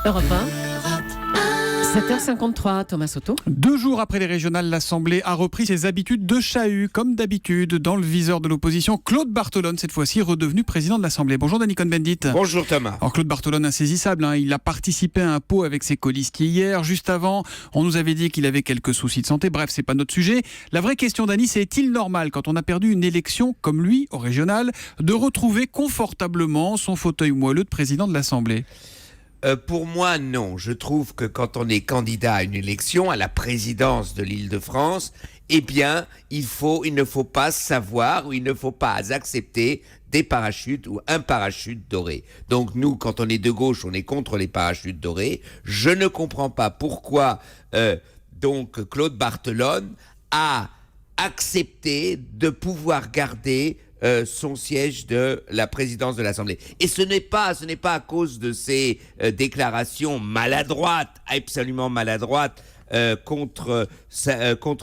Europe 1, 7h53, Thomas Soto. 2 jours après les régionales, l'Assemblée a repris ses habitudes de chahut. Comme d'habitude, dans le viseur de l'opposition, Claude Barthelone, cette fois-ci redevenu président de l'Assemblée. Bonjour Danny Cohn-Bendit. Bonjour Thomas. Alors Claude Barthelone, insaisissable, il a participé à un pot avec ses colistiers hier. Juste avant, on nous avait dit qu'il avait quelques soucis de santé. Bref, c'est pas notre sujet. La vraie question, Danny, c'est est-il normal, quand on a perdu une élection comme lui, au régional, de retrouver confortablement son fauteuil moelleux de président de l'Assemblée ? Pour moi, non. Je trouve que quand on est candidat à une élection, à la présidence de l'Île-de-France, eh bien, il ne faut pas savoir ou il ne faut pas accepter des parachutes ou un parachute doré. Donc nous, quand on est de gauche, on est contre les parachutes dorés. Je ne comprends pas pourquoi donc Claude Barthelone a accepté de pouvoir garder son siège de la présidence de l'Assemblée. Et ce n'est pas à cause de ses déclarations maladroites, absolument maladroites, contre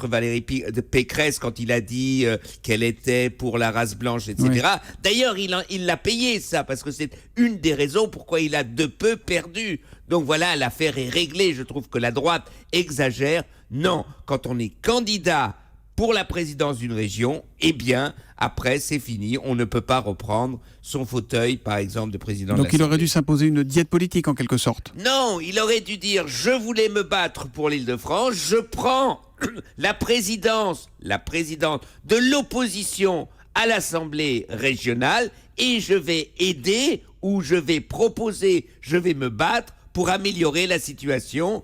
Valérie Pécresse quand il a dit qu'elle était pour la race blanche, etc. Oui. D'ailleurs, il l'a payé ça, parce que c'est une des raisons pourquoi il a de peu perdu. Donc voilà, l'affaire est réglée. Je trouve que la droite exagère. Non, quand on est candidat pour la présidence d'une région, eh bien, après, c'est fini. On ne peut pas reprendre son fauteuil, par exemple, de président de l'Assemblée. Donc il aurait dû s'imposer une diète politique, en quelque sorte. Non, il aurait dû dire « Je voulais me battre pour l'Île-de-France, je prends la présidence de l'opposition à l'Assemblée régionale et je vais aider ou je vais proposer, je vais me battre pour améliorer la situation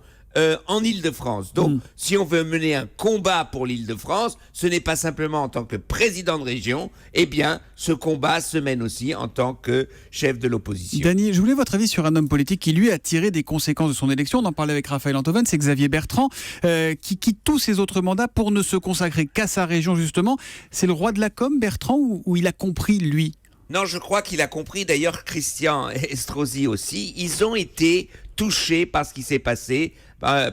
en Île-de-France. » Donc, si on veut mener un combat pour l'Île-de-France, ce n'est pas simplement en tant que président de région, eh bien, ce combat se mène aussi en tant que chef de l'opposition. Danny, je voulais votre avis sur un homme politique qui, lui, a tiré des conséquences de son élection. On en parlait avec Raphaël Antoven, c'est Xavier Bertrand, qui quitte tous ses autres mandats pour ne se consacrer qu'à sa région, justement. C'est le roi de la com, Bertrand, ou il a compris, lui ? Non, je crois qu'il a compris. D'ailleurs, Christian Estrosi aussi. Ils ont été touchés par ce qui s'est passé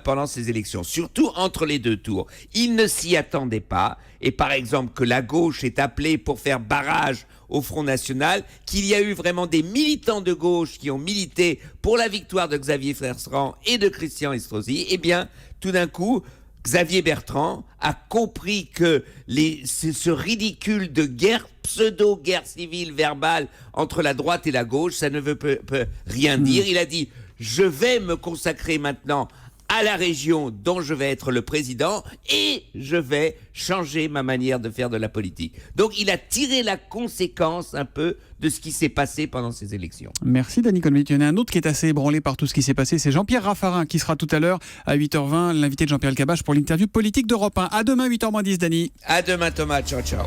pendant ces élections, surtout entre les deux tours. Ils ne s'y attendaient pas. Et par exemple, que la gauche est appelée pour faire barrage au Front National, qu'il y a eu vraiment des militants de gauche qui ont milité pour la victoire de Xavier Bertrand et de Christian Estrosi, eh bien, tout d'un coup, Xavier Bertrand a compris que ce ridicule de guerre, pseudo-guerre civile verbale entre la droite et la gauche, ça ne veut rien dire. Il a dit « Je vais me consacrer maintenant à la région dont je vais être le président et je vais changer ma manière de faire de la politique. » Donc il a tiré la conséquence un peu de ce qui s'est passé pendant ces élections. Merci Danny Cohn-Bendit. Il y en a un autre qui est assez ébranlé par tout ce qui s'est passé, c'est Jean-Pierre Raffarin qui sera tout à l'heure à 8h20, l'invité de Jean-Pierre Elkabbach pour l'interview politique d'Europe 1. À demain 8h10, Danny. À demain Thomas, ciao ciao.